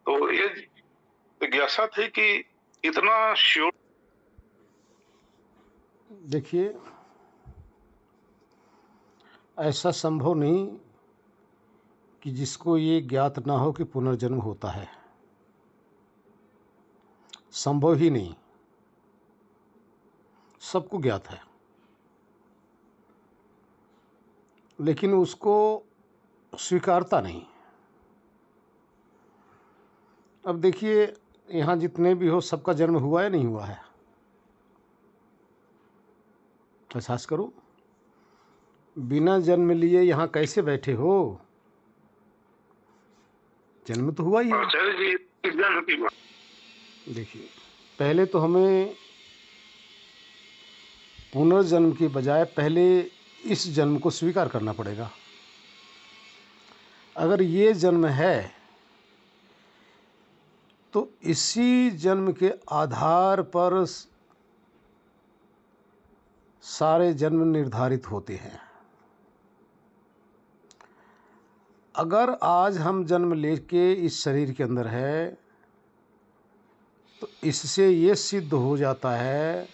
तो ये जिज्ञासा थी कि इतना श्योर। देखिए, ऐसा संभव नहीं कि जिसको ये ज्ञात ना हो कि पुनर्जन्म होता है। संभव ही नहीं, सबको ज्ञात है, लेकिन उसको स्वीकारता नहीं। अब देखिए, यहाँ जितने भी हो सबका जन्म हुआ या नहीं हुआ है? एहसास करो, बिना जन्म लिए यहाँ कैसे बैठे हो? जन्म तो हुआ ही है। आचार्य जी इस जन्म की बात। देखिए, पहले तो हमें पुनर्जन्म की बजाय पहले इस जन्म को स्वीकार करना पड़ेगा। अगर ये जन्म है तो इसी जन्म के आधार पर सारे जन्म निर्धारित होते हैं। अगर आज हम जन्म लेके इस शरीर के अंदर है तो इससे ये सिद्ध हो जाता है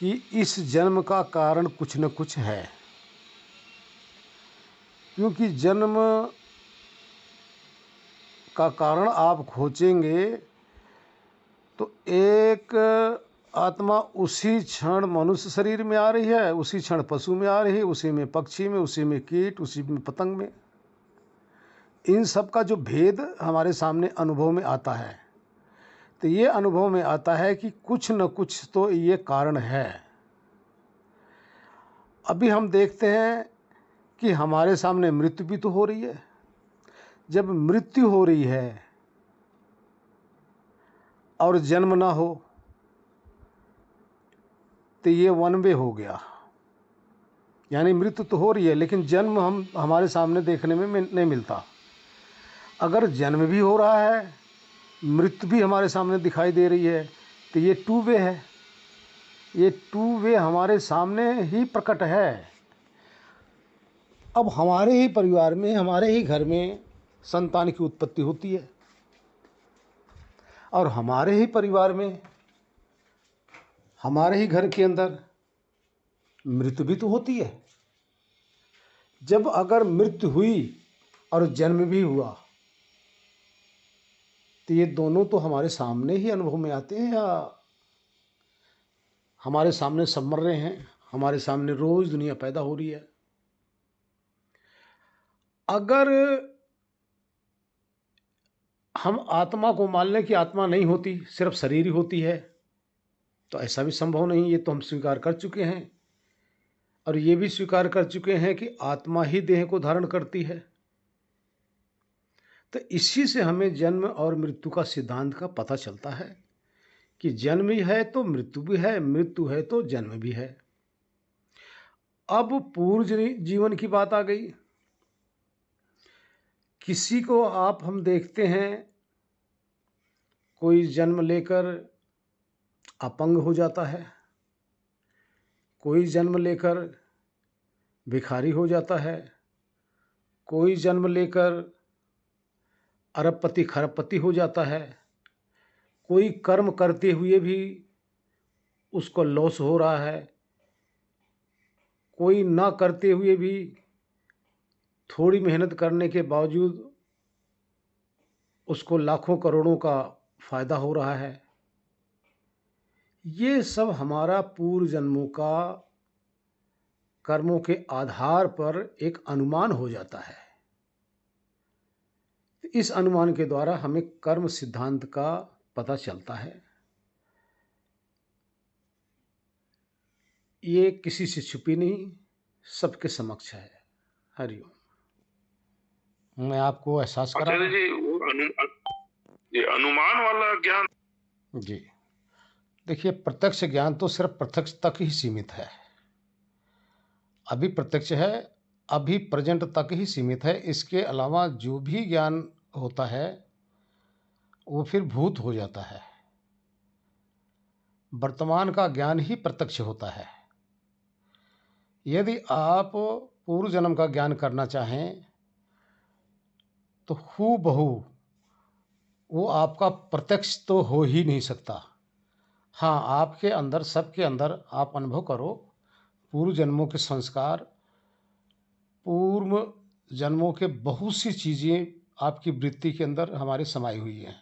कि इस जन्म का कारण कुछ न कुछ है, क्योंकि जन्म का कारण आप खोजेंगे तो एक आत्मा उसी क्षण मनुष्य शरीर में आ रही है, उसी क्षण पशु में आ रही है, उसी में पक्षी में, उसी में कीट, उसी में पतंग में। इन सब का जो भेद हमारे सामने अनुभव में आता है, तो ये अनुभव में आता है कि कुछ न कुछ तो ये कारण है। अभी हम देखते हैं कि हमारे सामने मृत्यु भी तो हो रही है। जब मृत्यु हो रही है और जन्म ना हो तो ये वन वे हो गया, यानी मृत्यु तो हो रही है लेकिन जन्म हमारे सामने देखने में नहीं मिलता। अगर जन्म भी हो रहा है, मृत्यु भी हमारे सामने दिखाई दे रही है, तो ये टू वे है। ये टू वे हमारे सामने ही प्रकट है। अब हमारे ही परिवार में, हमारे ही घर में संतान की उत्पत्ति होती है और हमारे ही परिवार में, हमारे ही घर के अंदर मृत्यु भी तो होती है। जब अगर मृत्यु हुई और जन्म भी हुआ तो ये दोनों तो हमारे सामने ही अनुभव में आते हैं, या हमारे सामने सब मर रहे हैं, हमारे सामने रोज दुनिया पैदा हो रही है। अगर हम आत्मा को मान लें कि आत्मा नहीं होती, सिर्फ शरीर ही होती है, तो ऐसा भी संभव नहीं। ये तो हम स्वीकार कर चुके हैं और ये भी स्वीकार कर चुके हैं कि आत्मा ही देह को धारण करती है। तो इसी से हमें जन्म और मृत्यु का सिद्धांत का पता चलता है कि जन्म ही है तो मृत्यु भी है, मृत्यु है तो जन्म भी है। अब पूर्व जीवन की बात आ गई। किसी को आप हम देखते हैं, कोई जन्म लेकर अपंग हो जाता है, कोई जन्म लेकर भिखारी हो जाता है, कोई जन्म लेकर अरबपति खरबपति हो जाता है, कोई कर्म करते हुए भी उसको लॉस हो रहा है, कोई ना करते हुए भी थोड़ी मेहनत करने के बावजूद उसको लाखों करोड़ों का फायदा हो रहा है। ये सब हमारा पूर्व जन्मों का कर्मों के आधार पर एक अनुमान हो जाता है। इस अनुमान के द्वारा हमें कर्म सिद्धांत का पता चलता है। ये किसी से छुपी नहीं, सबके समक्ष है। हरिओम। मैं आपको एहसास करा आचार्य जी वो ये अनुमान वाला ज्ञान। जी, देखिए, प्रत्यक्ष ज्ञान तो सिर्फ प्रत्यक्ष तक ही सीमित है। अभी प्रत्यक्ष है, अभी प्रेजेंट तक ही सीमित है। इसके अलावा जो भी ज्ञान होता है वो फिर भूत हो जाता है। वर्तमान का ज्ञान ही प्रत्यक्ष होता है। यदि आप पूर्व जन्म का ज्ञान करना चाहें तो हूबहू वो आपका प्रत्यक्ष तो हो ही नहीं सकता। हाँ, आपके अंदर, सबके अंदर आप अनुभव करो, पूर्व जन्मों के संस्कार, पूर्व जन्मों के बहुत सी चीज़ें आपकी वृत्ति के अंदर हमारी समाई हुई हैं।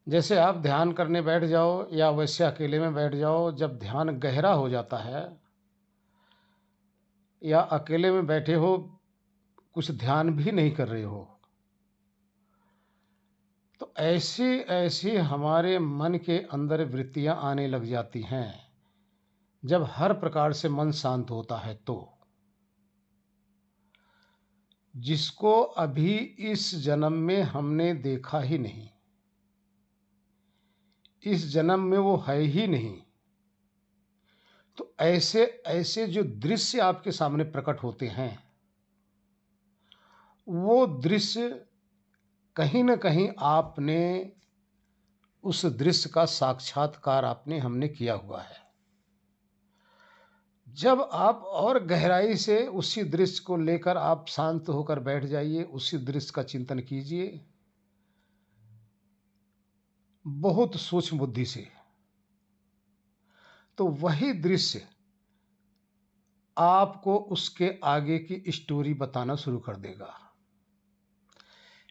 जैसे आप ध्यान करने बैठ जाओ या वैसे अकेले में बैठ जाओ, जब ध्यान गहरा हो जाता है या अकेले में बैठे हो, कुछ ध्यान भी नहीं कर रहे हो, तो ऐसी-ऐसी हमारे मन के अंदर वृत्तियाँ आने लग जाती हैं, जब हर प्रकार से मन शांत होता है तो। जिसको अभी इस जन्म में हमने देखा ही नहीं, इस जन्म में वो है ही नहीं, तो ऐसे ऐसे जो दृश्य आपके सामने प्रकट होते हैं, वो दृश्य कहीं न कहीं आपने उस दृश्य का साक्षात्कार हमने किया हुआ है। जब आप और गहराई से उसी दृश्य को लेकर आप शांत होकर बैठ जाइए, उसी दृश्य का चिंतन कीजिए, बहुत सूक्ष्म बुद्धि से, तो वही दृश्य आपको उसके आगे की स्टोरी बताना शुरू कर देगा।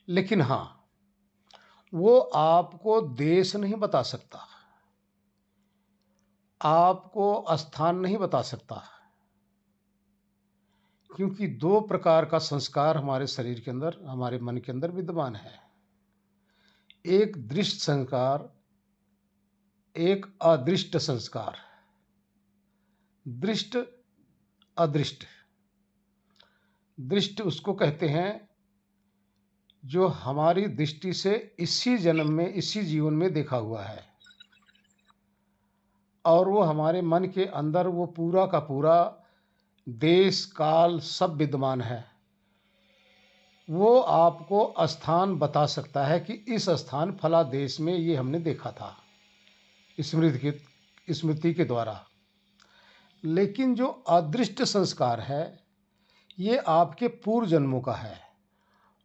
लेकिन हाँ, वो आपको देश नहीं बता सकता, आपको स्थान नहीं बता सकता, क्योंकि दो प्रकार का संस्कार हमारे शरीर के अंदर, हमारे मन के अंदर विद्यमान है। एक दृष्ट संस्कार, एक अदृष्ट संस्कार। दृष्ट, अदृष्ट। दृष्ट उसको कहते हैं जो हमारी दृष्टि से इसी जन्म में, इसी जीवन में देखा हुआ है, और वो हमारे मन के अंदर वो पूरा का पूरा देश काल सब विद्यमान है। वो आपको स्थान बता सकता है कि इस स्थान फला देश में ये हमने देखा था, स्मृति के द्वारा। लेकिन जो अदृष्ट संस्कार है, ये आपके पूर्व जन्मों का है।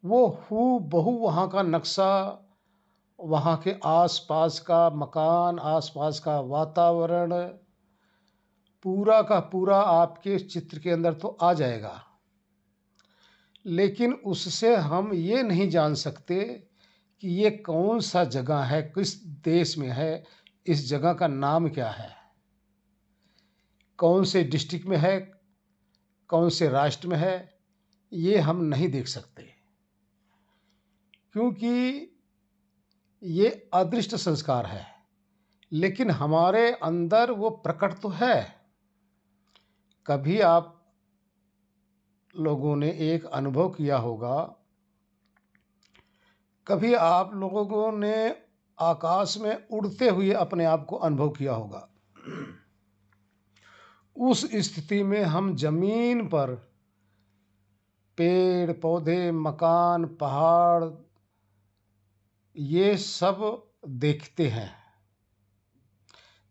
वो हूबहू वहाँ का नक्शा, वहाँ के आसपास का मकान, आसपास का वातावरण, पूरा का पूरा आपके चित्र के अंदर तो आ जाएगा, लेकिन उससे हम ये नहीं जान सकते कि ये कौन सा जगह है, किस देश में है, इस जगह का नाम क्या है, कौन से डिस्ट्रिक्ट में है, कौन से राष्ट्र में है, ये हम नहीं देख सकते, क्योंकि ये अदृष्ट संस्कार है। लेकिन हमारे अंदर वो प्रकट तो है। कभी आप लोगों ने एक अनुभव किया होगा, कभी आप लोगों ने आकाश में उड़ते हुए अपने आप को अनुभव किया होगा। उस स्थिति में हम जमीन पर पेड़ पौधे, मकान, पहाड़, ये सब देखते हैं।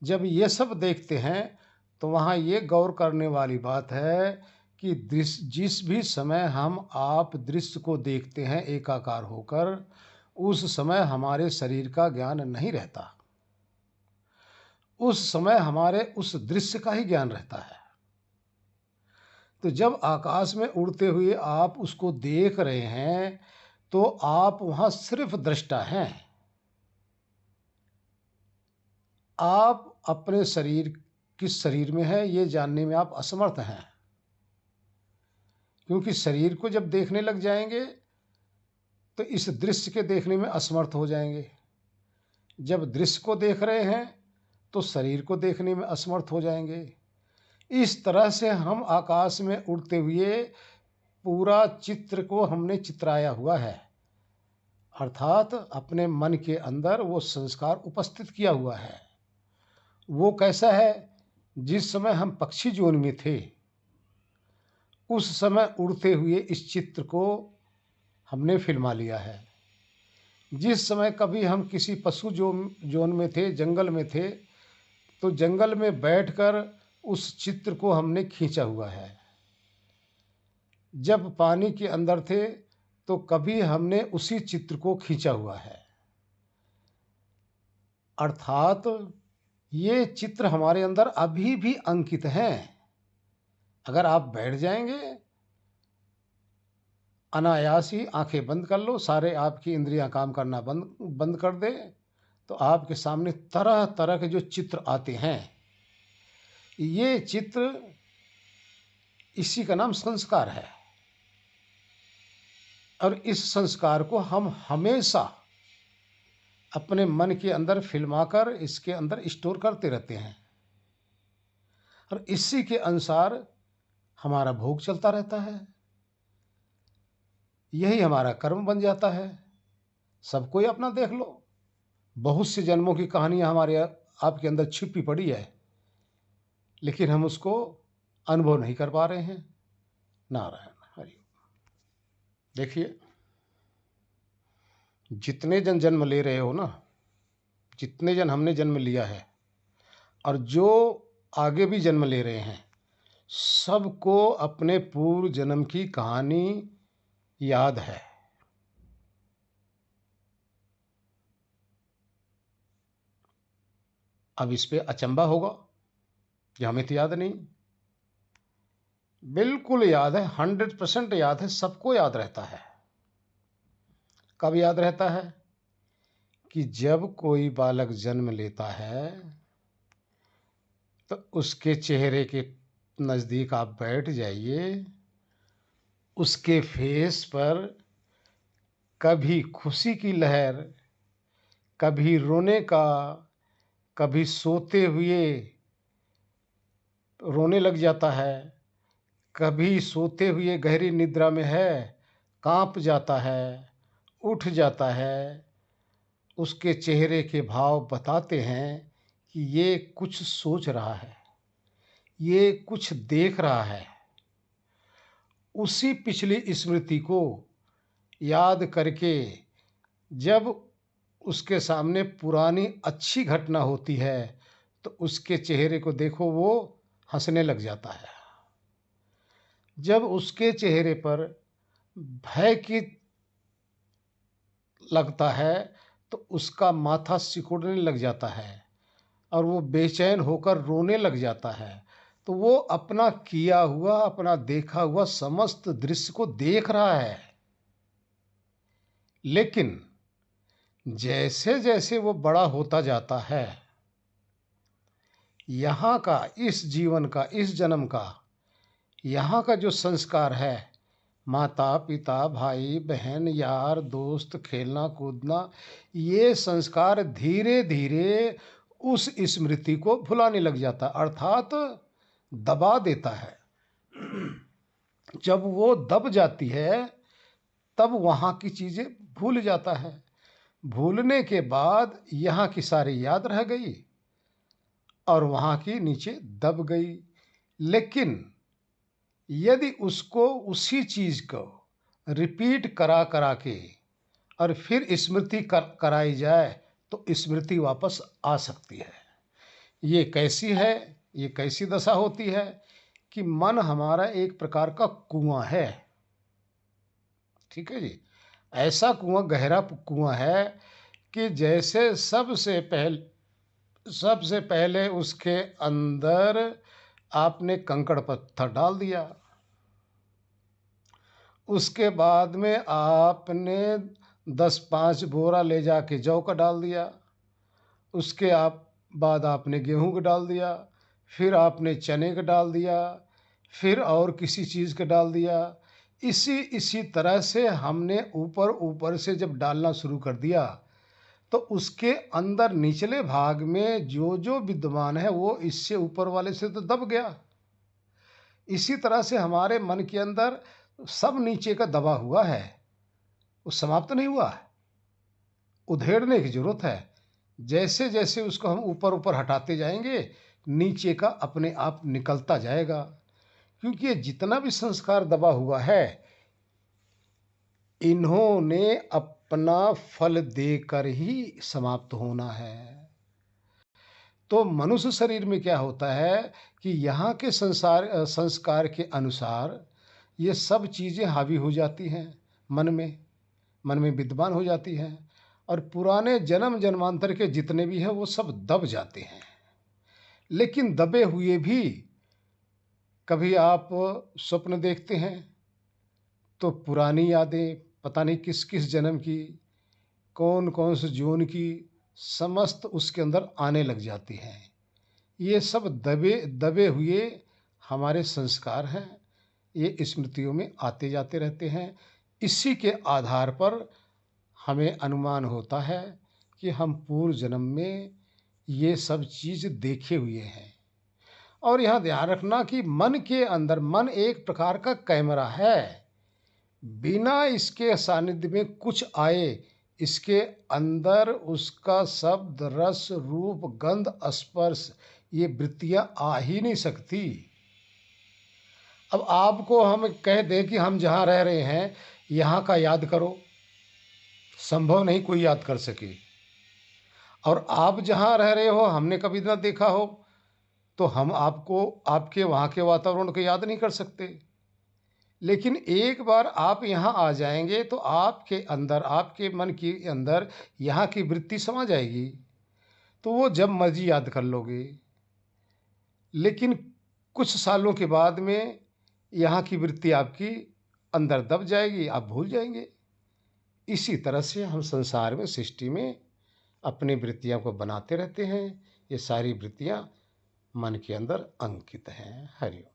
जब ये सब देखते हैं तो वहाँ ये गौर करने वाली बात है कि जिस भी समय हम आप दृश्य को देखते हैं एकाकार होकर, उस समय हमारे शरीर का ज्ञान नहीं रहता। उस समय हमारे उस दृश्य का ही ज्ञान रहता है। तो जब आकाश में उड़ते हुए आप उसको देख रहे हैं, तो आप वहाँ सिर्फ दृष्टा हैं। आप अपने शरीर किस शरीर में है ये जानने में आप असमर्थ हैं, क्योंकि शरीर को जब देखने लग जाएंगे तो इस दृश्य के देखने में असमर्थ हो जाएंगे। जब दृश्य को देख रहे हैं तो शरीर को देखने में असमर्थ हो जाएंगे। इस तरह से हम आकाश में उड़ते हुए पूरा चित्र को हमने चित्राया हुआ है, अर्थात अपने मन के अंदर वो संस्कार उपस्थित किया हुआ है। वो कैसा है? जिस समय हम पक्षी जोन में थे, उस समय उड़ते हुए इस चित्र को हमने फिल्मा लिया है। जिस समय कभी हम किसी पशु जोन में थे, जंगल में थे, तो जंगल में बैठकर उस चित्र को हमने खींचा हुआ है। जब पानी के अंदर थे तो कभी हमने उसी चित्र को खींचा हुआ है। अर्थात ये चित्र हमारे अंदर अभी भी अंकित हैं। अगर आप बैठ जाएंगे, अनायास ही आंखें बंद कर लो, सारे आपकी इंद्रियां काम करना बंद बंद कर दे, तो आपके सामने तरह तरह के जो चित्र आते हैं, ये चित्र, इसी का नाम संस्कार है। और इस संस्कार को हम हमेशा अपने मन के अंदर फिल्माकर इसके अंदर स्टोर करते रहते हैं, और इसी के अनुसार हमारा भोग चलता रहता है। यही हमारा कर्म बन जाता है। सब कोई अपना देख लो, बहुत से जन्मों की कहानियां हमारे आपके अंदर छिपी पड़ी है, लेकिन हम उसको अनुभव नहीं कर पा रहे हैं। नारायण हरि। देखिए, जितने जन जन्म ले रहे हो ना, जितने जन हमने जन्म लिया है और जो आगे भी जन्म ले रहे हैं, सबको अपने पूर्व जन्म की कहानी याद है। अब इस पे अचंभा होगा कि हमें तो याद नहीं। बिल्कुल याद है, 100% याद है, सबको याद रहता है। कब याद रहता है? कि जब कोई बालक जन्म लेता है तो उसके चेहरे के नज़दीक आप बैठ जाइए, उसके फेस पर कभी खुशी की लहर, कभी रोने का, कभी सोते हुए रोने लग जाता है, कभी सोते हुए गहरी निद्रा में है, कांप जाता है, उठ जाता है। उसके चेहरे के भाव बताते हैं कि ये कुछ सोच रहा है, ये कुछ देख रहा है। उसी पिछली स्मृति को याद करके जब उसके सामने पुरानी अच्छी घटना होती है तो उसके चेहरे को देखो, वो हंसने लग जाता है। जब उसके चेहरे पर भय की लगता है तो उसका माथा सिकुड़ने लग जाता है और वो बेचैन होकर रोने लग जाता है। तो वो अपना किया हुआ, अपना देखा हुआ समस्त दृश्य को देख रहा है। लेकिन जैसे जैसे वो बड़ा होता जाता है, यहाँ का, इस जीवन का, इस जन्म का, यहाँ का जो संस्कार है, माता पिता, भाई बहन, यार दोस्त, खेलना कूदना, ये संस्कार धीरे धीरे उस स्मृति को भुलाने लग जाता, अर्थात दबा देता है। जब वो दब जाती है तब वहाँ की चीज़ें भूल जाता है। भूलने के बाद यहाँ की सारी याद रह गई और वहाँ की नीचे दब गई। लेकिन यदि उसको, उसी चीज़ को रिपीट करा करा के और फिर स्मृति कराई जाए तो स्मृति वापस आ सकती है। ये कैसी है, ये कैसी दशा होती है कि मन हमारा एक प्रकार का कुआं है। ठीक है जी, ऐसा कुआं, गहरा कुआं है कि जैसे सबसे पहले उसके अंदर आपने कंकड़ पत्थर डाल दिया, उसके बाद में आपने 10-5 बोरा ले जाके जौ का डाल दिया, उसके बाद आपने गेहूं का डाल दिया, फिर आपने चने का डाल दिया, फिर और किसी चीज़ का डाल दिया। इसी तरह से हमने ऊपर ऊपर से जब डालना शुरू कर दिया तो उसके अंदर निचले भाग में जो जो विद्यमान है वो इससे ऊपर वाले से तो दब गया। इसी तरह से हमारे मन के अंदर सब नीचे का दबा हुआ है, वो समाप्त नहीं हुआ, उधेड़ने की जरूरत है। जैसे जैसे उसको हम ऊपर ऊपर हटाते जाएंगे, नीचे का अपने आप निकलता जाएगा। क्योंकि ये जितना भी संस्कार दबा हुआ है, इन्होंने अपना फल देकर ही समाप्त होना है। तो मनुष्य शरीर में क्या होता है कि यहाँ के संस्कार के अनुसार ये सब चीज़ें हावी हो जाती हैं। मन में विद्यमान हो जाती हैं और पुराने जन्म जन्मांतर के जितने भी हैं वो सब दब जाते हैं। लेकिन दबे हुए भी कभी आप स्वप्न देखते हैं तो पुरानी यादें पता नहीं किस किस जन्म की, कौन कौन से जीवन की समस्त उसके अंदर आने लग जाती हैं। ये सब दबे दबे हुए हमारे संस्कार हैं, ये स्मृतियों में आते जाते रहते हैं। इसी के आधार पर हमें अनुमान होता है कि हम पूर्व जन्म में ये सब चीज़ देखे हुए हैं। और यहाँ ध्यान रखना कि मन के अंदर, मन एक प्रकार का कैमरा है, बिना इसके सानिध्य में कुछ आए इसके अंदर उसका शब्द, रस, रूप, गंध, स्पर्श ये वृत्तियां आ ही नहीं सकती। अब आपको हम कह दें कि हम जहाँ रह रहे हैं यहाँ का याद करो, संभव नहीं कोई याद कर सके। और आप जहाँ रह रहे हो हमने कभी ना देखा हो तो हम आपको आपके वहाँ के वातावरण को याद नहीं कर सकते। लेकिन एक बार आप यहाँ आ जाएंगे तो आपके अंदर, आपके मन के अंदर यहाँ की वृत्ति समा जाएगी, तो वो जब मर्जी याद कर लोगे। लेकिन कुछ सालों के बाद में यहाँ की वृत्ति आपकी अंदर दब जाएगी, आप भूल जाएंगे। इसी तरह से हम संसार में, सृष्टि में अपनी वृत्तियों को बनाते रहते हैं। ये सारी वृत्तियाँ मन के अंदर अंकित हैं। हरिओम।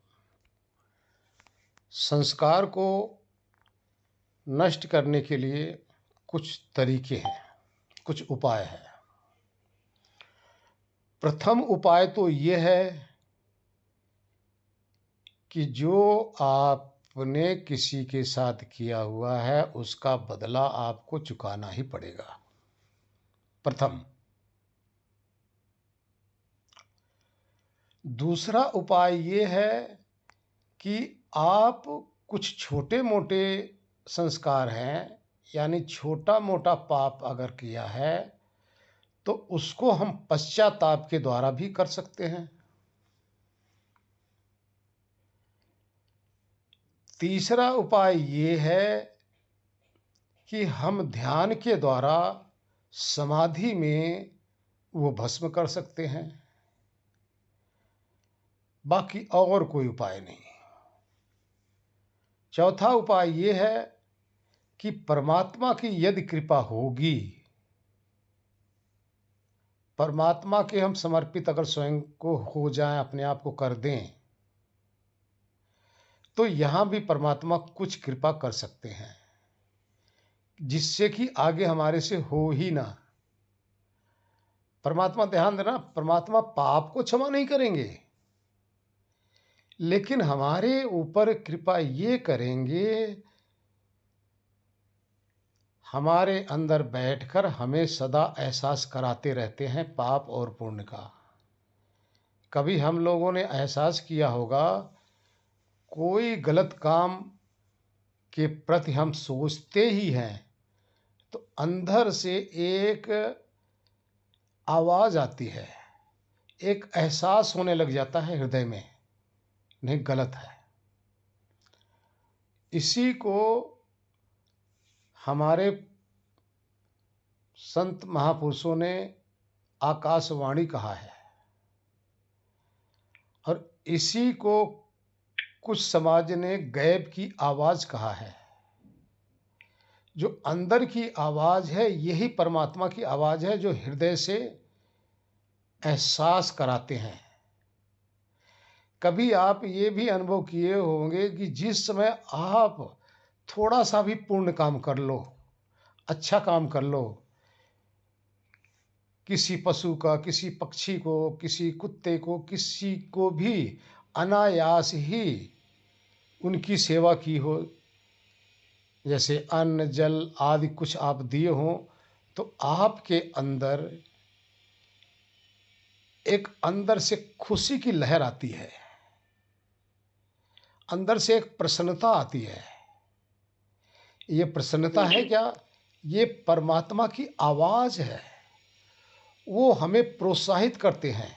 संस्कार को नष्ट करने के लिए कुछ तरीके हैं, कुछ उपाय हैं। प्रथम उपाय तो ये है कि जो आपने किसी के साथ किया हुआ है उसका बदला आपको चुकाना ही पड़ेगा। प्रथम। दूसरा उपाय ये है कि आप कुछ छोटे मोटे संस्कार हैं, यानी छोटा मोटा पाप अगर किया है तो उसको हम पश्चाताप के द्वारा भी कर सकते हैं। तीसरा उपाय ये है कि हम ध्यान के द्वारा समाधि में वो भस्म कर सकते हैं। बाकी और कोई उपाय नहीं। चौथा उपाय ये है कि परमात्मा की यदि कृपा होगी, परमात्मा के हम समर्पित अगर स्वयं को हो जाएं, अपने आप को कर दें, तो यहाँ भी परमात्मा कुछ कृपा कर सकते हैं जिससे कि आगे हमारे से हो ही ना। परमात्मा, ध्यान देना, परमात्मा पाप को क्षमा नहीं करेंगे, लेकिन हमारे ऊपर कृपा ये करेंगे, हमारे अंदर बैठकर हमें सदा एहसास कराते रहते हैं पाप और पुण्य का। कभी हम लोगों ने एहसास किया होगा, कोई गलत काम के प्रति हम सोचते ही हैं तो अंदर से एक आवाज़ आती है, एक एहसास होने लग जाता है हृदय में, नहीं गलत है। इसी को हमारे संत महापुरुषों ने आकाशवाणी कहा है और इसी को कुछ समाज ने गैब की आवाज़ कहा है। जो अंदर की आवाज़ है यही परमात्मा की आवाज़ है, जो हृदय से एहसास कराते हैं। कभी आप ये भी अनुभव किए होंगे कि जिस समय आप थोड़ा सा भी पुण्य काम कर लो, अच्छा काम कर लो, किसी पशु का, किसी पक्षी को, किसी कुत्ते को, किसी को भी अनायास ही उनकी सेवा की हो, जैसे अन्न जल आदि कुछ आप दिए हों, तो आपके अंदर एक अंदर से खुशी की लहर आती है, अंदर से एक प्रसन्नता आती है। ये प्रसन्नता है क्या? ये परमात्मा की आवाज़ है। वो हमें प्रोत्साहित करते हैं,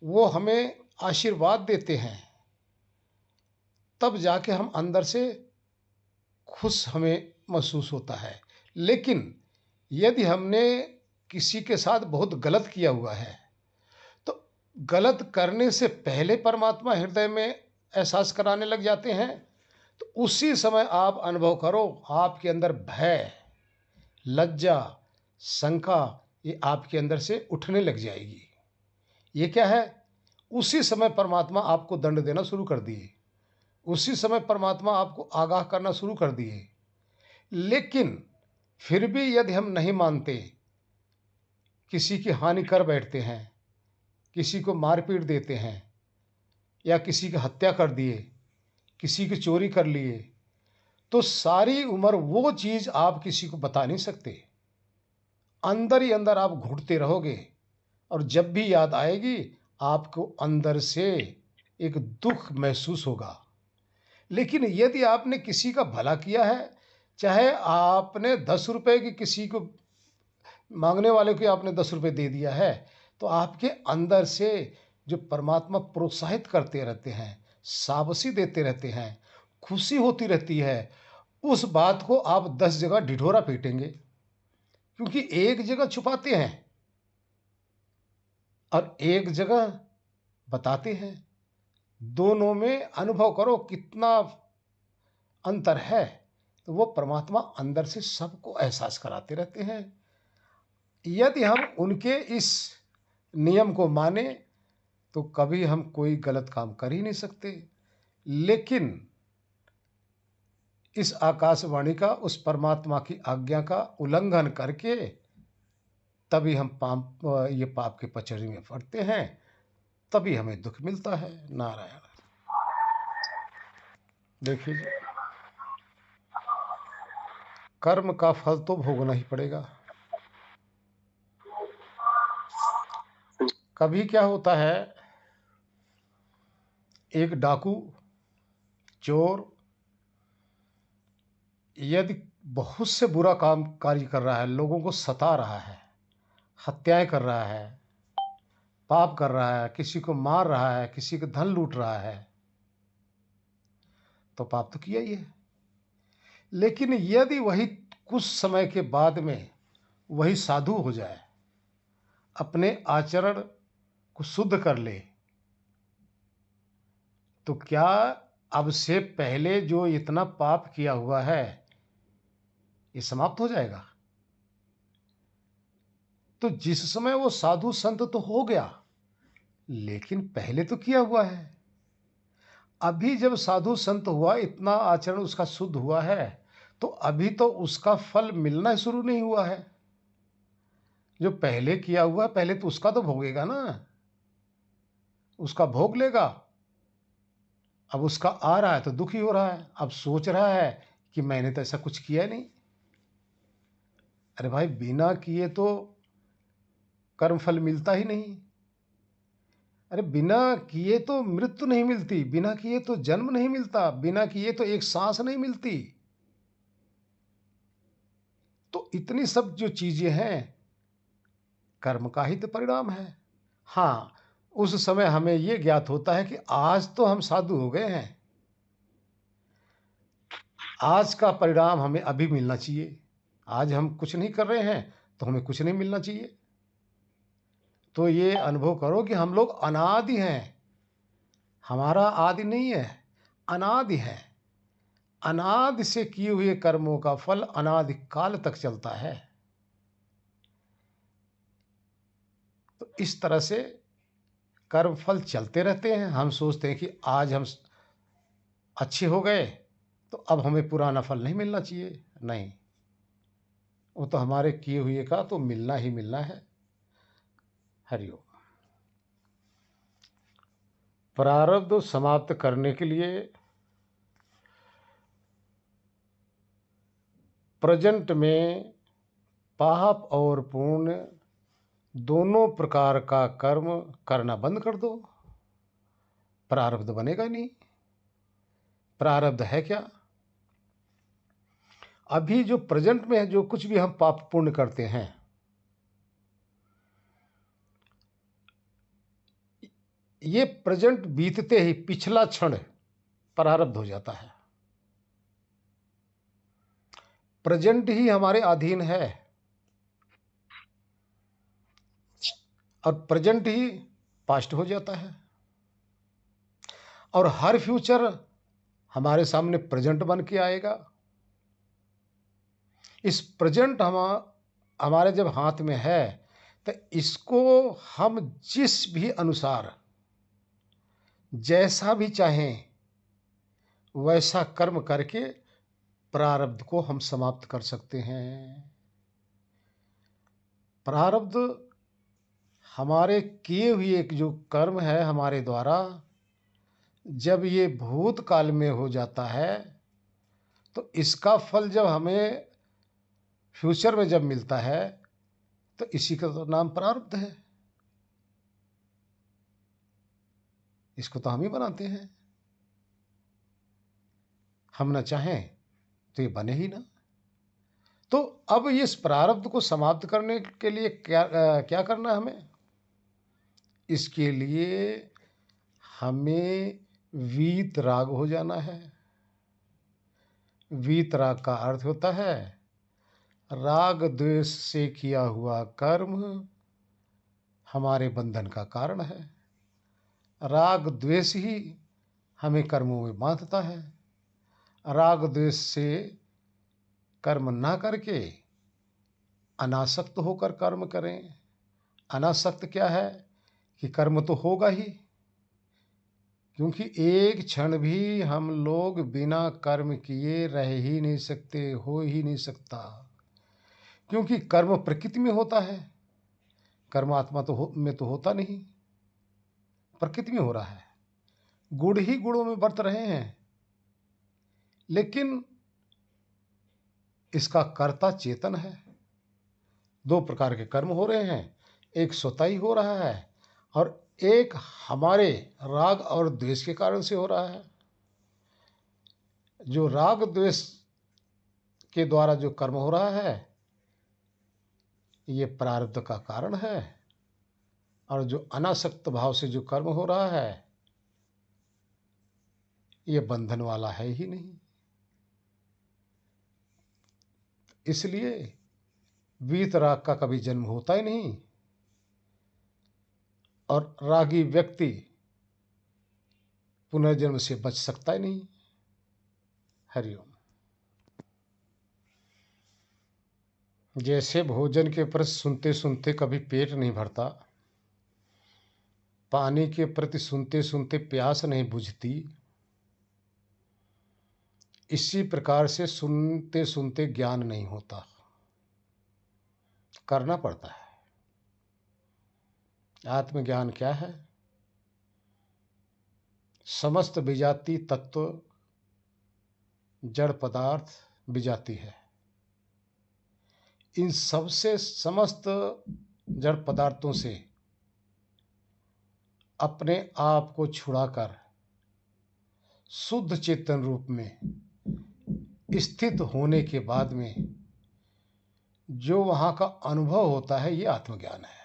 वो हमें आशीर्वाद देते हैं, तब जाके हम अंदर से खुश हमें महसूस होता है। लेकिन यदि हमने किसी के साथ बहुत गलत किया हुआ है, तो गलत करने से पहले परमात्मा हृदय में एहसास कराने लग जाते हैं, तो उसी समय आप अनुभव करो, आपके अंदर भय, लज्जा, शंका ये आपके अंदर से उठने लग जाएगी। ये क्या है? उसी समय परमात्मा आपको दंड देना शुरू कर दिए, उसी समय परमात्मा आपको आगाह करना शुरू कर दिए। लेकिन फिर भी यदि हम नहीं मानते, किसी की हानि कर बैठते हैं, किसी को मार पीट देते हैं, या किसी की हत्या कर दिए, किसी की चोरी कर लिए, तो सारी उम्र वो चीज़ आप किसी को बता नहीं सकते। अंदर ही अंदर आप घुटते रहोगे, और जब भी याद आएगी आपको अंदर से एक दुख महसूस होगा। लेकिन यदि आपने किसी का भला किया है, चाहे आपने 10 रुपए की किसी को मांगने वाले को आपने 10 रुपए दे दिया है, तो आपके अंदर से जो परमात्मा प्रोत्साहित करते रहते हैं, शाबाशी देते रहते हैं, खुशी होती रहती है, उस बात को आप 10 जगह ढिढोरा पीटेंगे, क्योंकि एक जगह छुपाते हैं और एक जगह बताते हैं। दोनों में अनुभव करो कितना अंतर है। तो वो परमात्मा अंदर से सबको एहसास कराते रहते हैं। यदि हम उनके इस नियम को माने, तो कभी हम कोई गलत काम कर ही नहीं सकते। लेकिन इस आकाशवाणी का, उस परमात्मा की आज्ञा का उल्लंघन करके तभी हम ये पाप के पचड़ी में पड़ते हैं, तभी हमें दुख मिलता है। नारायण। देखिए जी, कर्म का फल तो भोगना ही पड़ेगा। कभी क्या होता है, एक डाकू, चोर यदि बहुत से बुरा काम कार्य कर रहा है, लोगों को सता रहा है, हत्याएं कर रहा है, पाप कर रहा है, किसी को मार रहा है, किसी का धन लूट रहा है, तो पाप तो किया ही है। लेकिन यदि वही कुछ समय के बाद में वही साधु हो जाए, अपने आचरण को शुद्ध कर ले, तो क्या अब से पहले जो इतना पाप किया हुआ है ये समाप्त हो जाएगा? तो जिस समय वो साधु संत तो हो गया, लेकिन पहले तो किया हुआ है। अभी जब साधु संत हुआ, इतना आचरण उसका शुद्ध हुआ है, तो अभी तो उसका फल मिलना शुरू नहीं हुआ है। जो पहले किया हुआ है, पहले तो उसका तो भोगेगा ना, उसका भोग लेगा। अब उसका आ रहा है तो दुखी हो रहा है, अब सोच रहा है कि मैंने तो ऐसा कुछ किया नहीं। अरे भाई, बिना किए तो कर्म फल मिलता ही नहीं। अरे बिना किए तो मृत्यु नहीं मिलती, बिना किए तो जन्म नहीं मिलता, बिना किए तो एक सांस नहीं मिलती। तो इतनी सब जो चीजें हैं, कर्म का ही तो परिणाम है। हाँ, उस समय हमें ये ज्ञात होता है कि आज तो हम साधु हो गए हैं, आज का परिणाम हमें अभी मिलना चाहिए। आज हम कुछ नहीं कर रहे हैं तो हमें कुछ नहीं मिलना चाहिए। तो ये अनुभव करो कि हम लोग अनादि हैं, हमारा आदि नहीं है, अनादि है। अनादि से किए हुए कर्मों का फल अनादि काल तक चलता है। तो इस तरह से कर्म फल चलते रहते हैं। हम सोचते हैं कि आज हम अच्छे हो गए तो अब हमें पुराना फल नहीं मिलना चाहिए। नहीं, वो तो हमारे किए हुए का तो मिलना ही मिलना है। हरिओम। प्रारब्ध समाप्त करने के लिए प्रेजेंट में पाप और पुण्य दोनों प्रकार का कर्म करना बंद कर दो, प्रारब्ध बनेगा नहीं। प्रारब्ध है क्या? अभी जो प्रेजेंट में है, जो कुछ भी हम पाप पुण्य करते हैं, ये प्रेजेंट बीतते ही पिछला क्षण प्रारब्ध हो जाता है। प्रेजेंट ही हमारे अधीन है और प्रेजेंट ही पास्ट हो जाता है, और हर फ्यूचर हमारे सामने प्रेजेंट बन के आएगा। इस प्रेजेंट हमारे जब हाथ में है तो इसको हम जिस भी अनुसार जैसा भी चाहें वैसा कर्म करके प्रारब्ध को हम समाप्त कर सकते हैं। प्रारब्ध हमारे किए हुए जो कर्म है हमारे द्वारा, जब ये भूतकाल में हो जाता है तो इसका फल जब हमें फ्यूचर में जब मिलता है तो इसी का तो नाम प्रारब्ध है। इसको तो हम ही बनाते हैं, हम ना चाहें तो ये बने ही ना। तो अब इस प्रारब्ध को समाप्त करने के लिए क्या करना है हमें? इसके लिए हमें वीतराग हो जाना है। वीतराग का अर्थ होता है राग द्वेष से किया हुआ कर्म हमारे बंधन का कारण है। राग द्वेष ही हमें कर्मों में बांधता है। राग द्वेष से कर्म ना करके अनासक्त होकर कर्म करें। अनासक्त क्या है कि कर्म तो होगा ही, क्योंकि एक क्षण भी हम लोग बिना कर्म किए रह ही नहीं सकते, हो ही नहीं सकता, क्योंकि कर्म प्रकृति में होता है। कर्म आत्मा में तो होता नहीं, प्रकृति में हो रहा है। गुण ही गुणों में बरत रहे हैं, लेकिन इसका कर्ता चेतन है। दो प्रकार के कर्म हो रहे हैं, एक स्वतः ही हो रहा है और एक हमारे राग और द्वेष के कारण से हो रहा है। जो राग द्वेष के द्वारा जो कर्म हो रहा है ये प्रारब्ध का कारण है, और जो अनासक्त भाव से जो कर्म हो रहा है ये बंधन वाला है ही नहीं। इसलिए वीतराग का कभी जन्म होता ही नहीं, और रागी व्यक्ति पुनर्जन्म से बच सकता ही नहीं। हरिओम। जैसे भोजन के प्रति सुनते सुनते कभी पेट नहीं भरता, पानी के प्रति सुनते सुनते प्यास नहीं बुझती, इसी प्रकार से सुनते सुनते ज्ञान नहीं होता, करना पड़ता है। आत्मज्ञान क्या है? समस्त विजाति तत्व जड़ पदार्थ विजाति है। इन सबसे समस्त जड़ पदार्थों से अपने आप को छुड़ाकर शुद्ध चेतन रूप में स्थित होने के बाद में जो वहाँ का अनुभव होता है ये आत्मज्ञान है।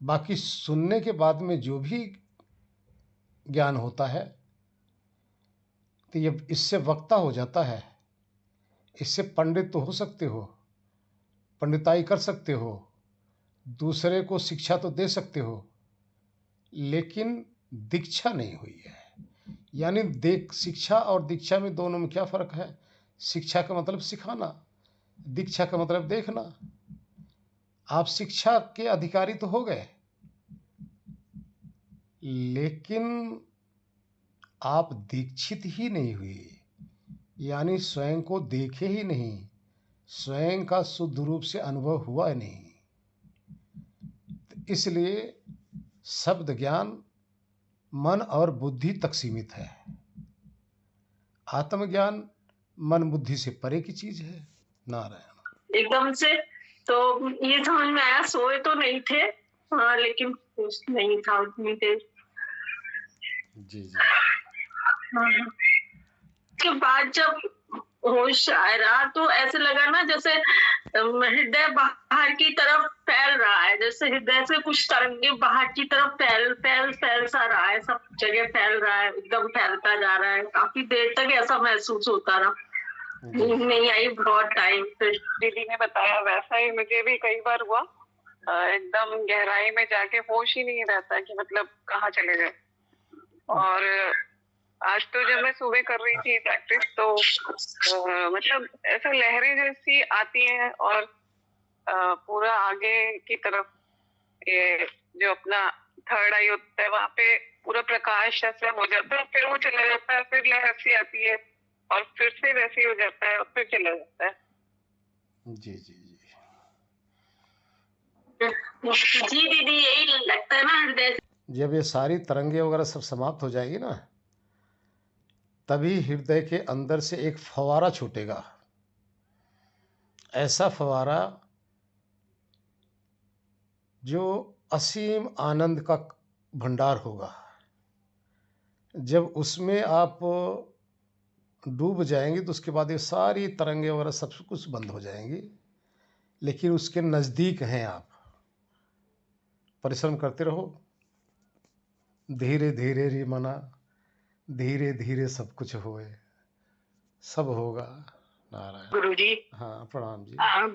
बाकी सुनने के बाद में जो भी ज्ञान होता है तो ये इससे वक्ता हो जाता है, इससे पंडित तो हो सकते हो, पंडिताई कर सकते हो, दूसरे को शिक्षा तो दे सकते हो, लेकिन दीक्षा नहीं हुई है। यानी शिक्षा और दीक्षा में दोनों में क्या फ़र्क है? शिक्षा का मतलब सिखाना, दीक्षा का मतलब देखना। आप शिक्षा के अधिकारी तो हो गए, लेकिन आप दीक्षित ही नहीं हुए, यानी स्वयं को देखे ही नहीं, स्वयं का शुद्ध रूप से अनुभव हुआ ही नहीं। इसलिए शब्द ज्ञान मन और बुद्धि तक सीमित है। आत्मज्ञान मन बुद्धि से परे की चीज है। नारायण। एकदम से तो ये समझ में आया, सोए तो नहीं थे, हाँ, लेकिन कुछ नहीं था उतनी देर। जी जी। हाँ। के बाद जब होश आया तो ऐसे लगा ना जैसे हृदय बाहर की तरफ फैल रहा है, जैसे हृदय से कुछ तरंगे बाहर की तरफ फैल सा रहा है, सब जगह फैल रहा है, एकदम फैलता जा रहा है। काफी देर तक ऐसा महसूस होता रहा। जी नींद नहीं आई बहुत टाइम से। दीदी ने बताया वैसा ही मुझे भी कई बार हुआ। एकदम गहराई में जाके होश ही नहीं रहता कि मतलब कहाँ चले गए। और आज तो जब मैं सुबह कर रही थी प्रैक्टिस तो मतलब ऐसा लहरें जैसी आती हैं और पूरा आगे की तरफ ये जो अपना थर्ड आई होता है वहां पे पूरा प्रकाश ऐसा हो जाता है, फिर वो चला जाता है, फिर लहर सी आती है और फिर से वैसे ही हो जाता है और फिर चला जाता है। जी जी जी जी दीदी यही लगता है ना हृदय से। जब ये सारी तरंगे वगैरह सब समाप्त हो जाएगी ना, तभी हृदय के अंदर से एक फवारा छूटेगा। ऐसा फवारा जो असीम आनंद का भंडार होगा। जब उसमें आप डूब जाएंगे तो उसके बाद ये सारी तरंगे वगैरह सब कुछ बंद हो जाएंगी, लेकिन उसके नज़दीक हैं आप। परिश्रम करते रहो, धीरे धीरे रे मना, धीरे धीरे सब कुछ होए, सब होगा। नारायण। गुरुजी। हाँ, प्रणाम जी। हाँ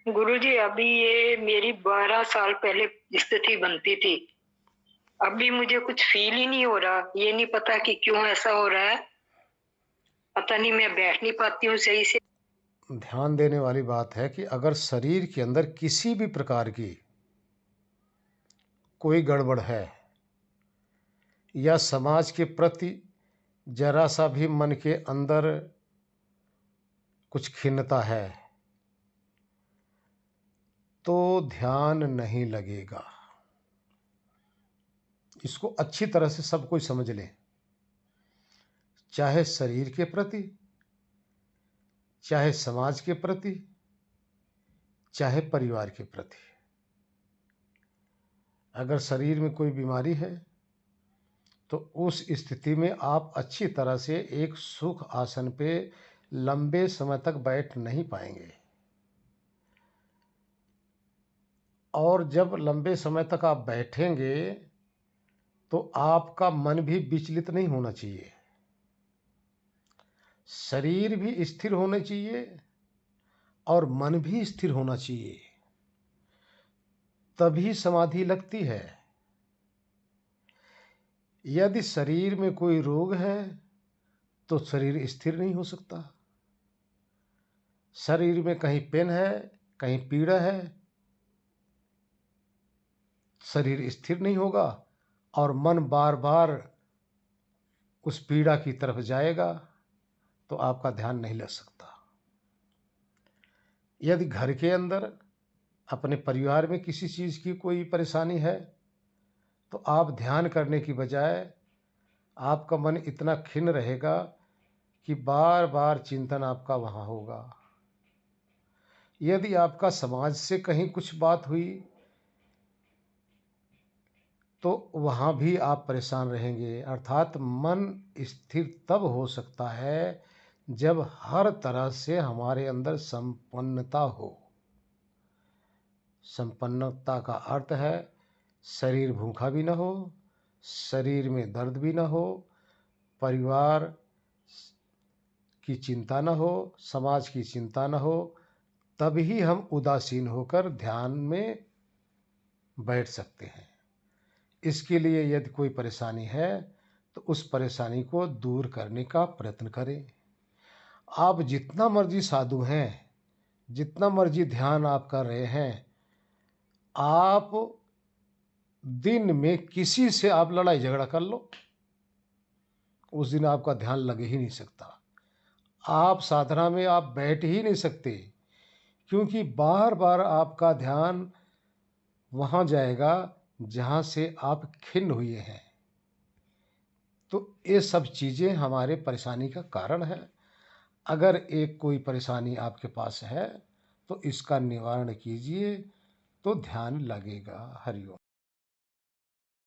गुरुजी अभी ये मेरी 12 साल पहले स्थिति बनती थी। अभी मुझे कुछ फील ही नहीं हो रहा, ये नहीं पता कि क्यों ऐसा हो रहा है। पता नहीं, मैं बैठ नहीं पाती हूँ सही से। ध्यान देने वाली बात है कि अगर शरीर के अंदर किसी भी प्रकार की कोई गड़बड़ है या समाज के प्रति जरा सा भी मन के अंदर कुछ खिन्नता है तो ध्यान नहीं लगेगा। इसको अच्छी तरह से सब कोई समझ ले, चाहे शरीर के प्रति, चाहे समाज के प्रति, चाहे परिवार के प्रति। अगर शरीर में कोई बीमारी है तो उस स्थिति में आप अच्छी तरह से एक सुख आसन पे लंबे समय तक बैठ नहीं पाएंगे, और जब लंबे समय तक आप बैठेंगे तो आपका मन भी विचलित नहीं होना चाहिए। शरीर भी स्थिर होना चाहिए और मन भी स्थिर होना चाहिए, तभी समाधि लगती है। यदि शरीर में कोई रोग है तो शरीर स्थिर नहीं हो सकता। शरीर में कहीं पेन है, कहीं पीड़ा है, शरीर स्थिर नहीं होगा और मन बार बार उस पीड़ा की तरफ जाएगा तो आपका ध्यान नहीं लग सकता। यदि घर के अंदर अपने परिवार में किसी चीज़ की कोई परेशानी है तो आप ध्यान करने की बजाय आपका मन इतना खिन्न रहेगा कि बार बार चिंतन आपका वहाँ होगा। यदि आपका समाज से कहीं कुछ बात हुई तो वहाँ भी आप परेशान रहेंगे। अर्थात मन स्थिर तब हो सकता है जब हर तरह से हमारे अंदर संपन्नता हो। संपन्नता का अर्थ है शरीर भूखा भी न हो, शरीर में दर्द भी न हो, परिवार की चिंता न हो, समाज की चिंता न हो, तभी हम उदासीन होकर ध्यान में बैठ सकते हैं। इसके लिए यदि कोई परेशानी है तो उस परेशानी को दूर करने का प्रयत्न करें। आप जितना मर्जी साधु हैं, जितना मर्जी ध्यान आप कर रहे हैं, आप दिन में किसी से आप लड़ाई झगड़ा कर लो, उस दिन आपका ध्यान लग ही नहीं सकता। आप साधना में आप बैठ ही नहीं सकते, क्योंकि बार बार आपका ध्यान वहाँ जाएगा जहाँ से आप खिन्न हुए हैं। तो ये सब चीज़ें हमारे परेशानी का कारण है। अगर एक कोई परेशानी आपके पास है तो इसका निवारण कीजिए तो ध्यान लगेगा। हरिओम।